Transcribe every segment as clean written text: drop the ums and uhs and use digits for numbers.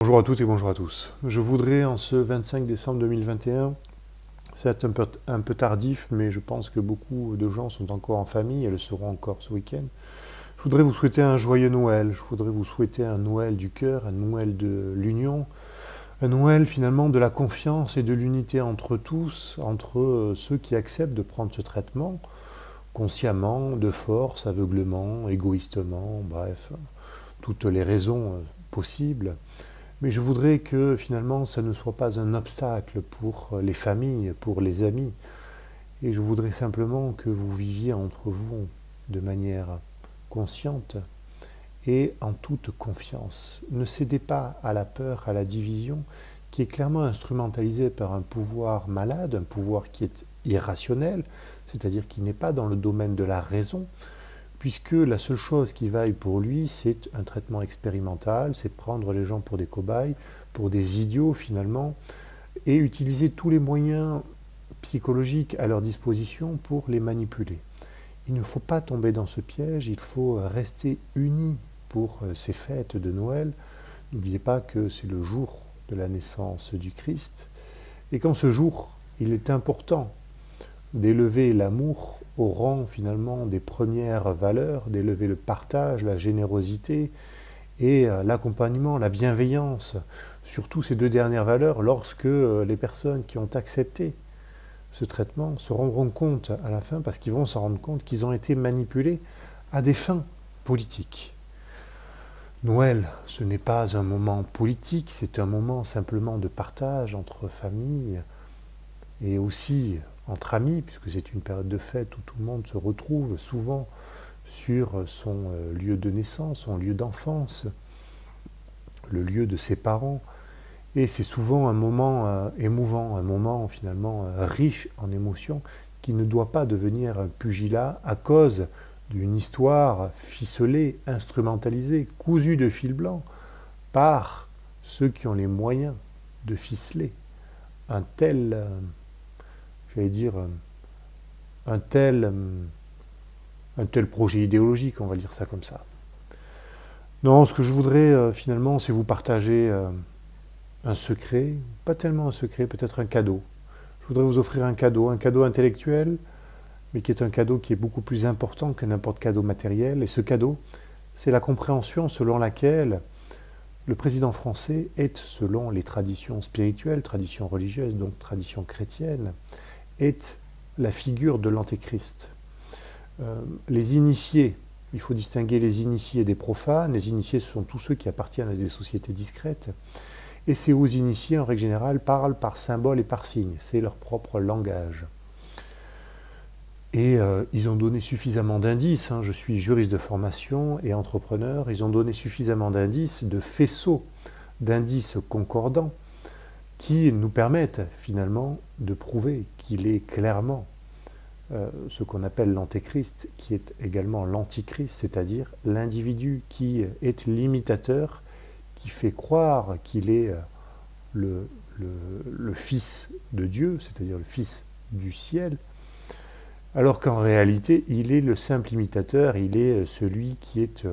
Bonjour à toutes et bonjour à tous. Je voudrais en ce 25 décembre 2021, c'est un peu tardif, mais je pense que beaucoup de gens sont encore en famille et le seront encore ce week-end. Je voudrais vous souhaiter un joyeux Noël, je voudrais vous souhaiter un Noël du cœur, un Noël de l'union, un Noël finalement de la confiance et de l'unité entre tous, entre ceux qui acceptent de prendre ce traitement, consciemment, de force, aveuglement, égoïstement, bref, toutes les raisons possibles. Mais je voudrais que finalement ça ne soit pas un obstacle pour les familles, pour les amis. Et je voudrais simplement que vous viviez entre vous de manière consciente et en toute confiance. Ne cédez pas à la peur, à la division, qui est clairement instrumentalisée par un pouvoir malade, un pouvoir qui est irrationnel, c'est-à-dire qui n'est pas dans le domaine de la raison, puisque la seule chose qui vaille pour lui, c'est un traitement expérimental, c'est prendre les gens pour des cobayes, pour des idiots finalement, et utiliser tous les moyens psychologiques à leur disposition pour les manipuler. Il ne faut pas tomber dans ce piège, il faut rester unis pour ces fêtes de Noël. N'oubliez pas que c'est le jour de la naissance du Christ, et qu'en ce jour, il est important d'élever l'amour au rang finalement des premières valeurs, d'élever le partage, la générosité et l'accompagnement, la bienveillance, surtout ces deux dernières valeurs lorsque les personnes qui ont accepté ce traitement se rendront compte à la fin, parce qu'ils vont s'en rendre compte qu'ils ont été manipulés à des fins politiques. Noël, ce n'est pas un moment politique, c'est un moment simplement de partage entre familles et aussi entre amis, puisque c'est une période de fête où tout le monde se retrouve souvent sur son lieu de naissance, son lieu d'enfance, le lieu de ses parents. Et c'est souvent un moment émouvant, un moment finalement riche en émotions, qui ne doit pas devenir un pugilat à cause d'une histoire ficelée, instrumentalisée, cousue de fil blanc par ceux qui ont les moyens de ficeler un tel j'allais dire, un tel projet idéologique, on va dire ça comme ça. Non, ce que je voudrais finalement, c'est vous partager un secret, pas tellement un secret, peut-être un cadeau. Je voudrais vous offrir un cadeau intellectuel, mais qui est un cadeau qui est beaucoup plus important que n'importe quel cadeau matériel. Et ce cadeau, c'est la compréhension selon laquelle le président français est, selon les traditions spirituelles, traditions religieuses, donc traditions chrétiennes, est la figure de l'antéchrist. Les initiés, il faut distinguer les initiés des profanes. Les initiés, ce sont tous ceux qui appartiennent à des sociétés discrètes. Et ces hauts initiés, en règle générale, parlent par symboles et par signes. C'est leur propre langage. Et ils ont donné suffisamment d'indices. Je suis juriste de formation et entrepreneur. Ils ont donné suffisamment d'indices, de faisceaux d'indices concordants, qui nous permettent finalement de prouver qu'il est clairement ce qu'on appelle l'antéchrist, qui est également l'antichrist, c'est-à-dire l'individu qui est l'imitateur, qui fait croire qu'il est le fils de Dieu, c'est-à-dire le fils du ciel, alors qu'en réalité, il est le simple imitateur, il est celui qui est,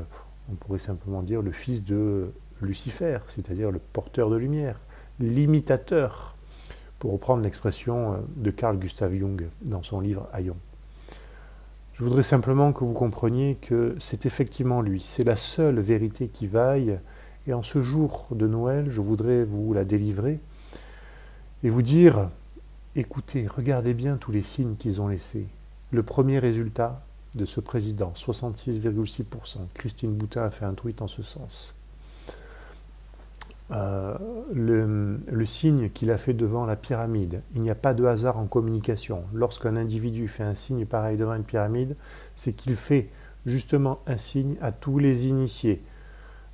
on pourrait simplement dire, le fils de Lucifer, c'est-à-dire le porteur de lumière, l'imitateur, pour reprendre l'expression de Carl Gustav Jung dans son livre Aion. Je voudrais simplement que vous compreniez que c'est effectivement lui, c'est la seule vérité qui vaille, et en ce jour de Noël, je voudrais vous la délivrer et vous dire, écoutez, regardez bien tous les signes qu'ils ont laissés. Le premier résultat de ce président, 66,6%, Christine Boutin a fait un tweet en ce sens. Le signe qu'il a fait devant la pyramide. Il n'y a pas de hasard en communication. Lorsqu'un individu fait un signe pareil devant une pyramide, c'est qu'il fait justement un signe à tous les initiés.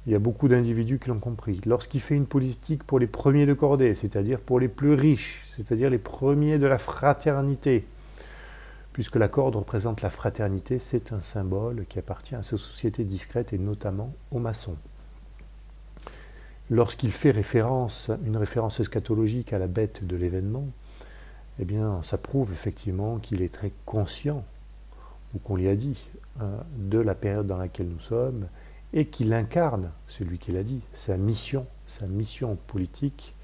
Il y a beaucoup d'individus qui l'ont compris. Lorsqu'il fait une politique pour les premiers de cordée, c'est-à-dire pour les plus riches, c'est-à-dire les premiers de la fraternité, puisque la corde représente la fraternité, c'est un symbole qui appartient à ces sociétés discrètes et notamment aux maçons. Lorsqu'il fait une référence eschatologique à la bête de l'événement, eh bien, ça prouve effectivement qu'il est très conscient, ou qu'on lui a dit, de la période dans laquelle nous sommes, et qu'il incarne, celui qui l'a dit, sa mission politique,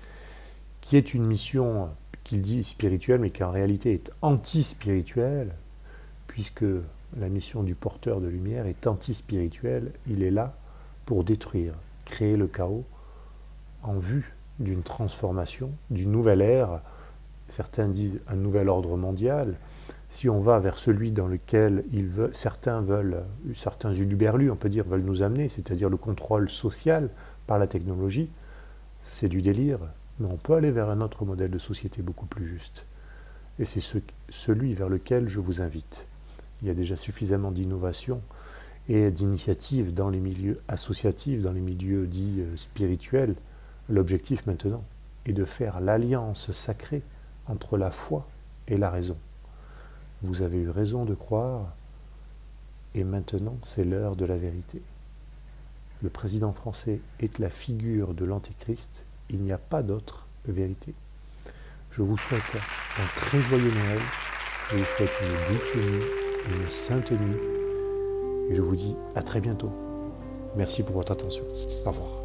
qui est une mission qu'il dit spirituelle, mais qui en réalité est anti-spirituelle, puisque la mission du porteur de lumière est anti-spirituelle. Il est là pour détruire, créer le chaos en vue d'une transformation, d'une nouvelle ère. Certains disent un nouvel ordre mondial. Si on va vers celui dans lequel certains huluberlus, on peut dire, veulent nous amener, c'est-à-dire le contrôle social par la technologie, c'est du délire. Mais on peut aller vers un autre modèle de société beaucoup plus juste. Et c'est celui vers lequel je vous invite. Il y a déjà suffisamment d'innovation et d'initiatives dans les milieux associatifs, dans les milieux dits spirituels. L'objectif maintenant est de faire l'alliance sacrée entre la foi et la raison. Vous avez eu raison de croire, et maintenant c'est l'heure de la vérité. Le président français est la figure de l'Antéchrist, il n'y a pas d'autre vérité. Je vous souhaite un très joyeux Noël, je vous souhaite une douce nuit, une sainte nuit, et je vous dis à très bientôt. Merci pour votre attention. Au revoir.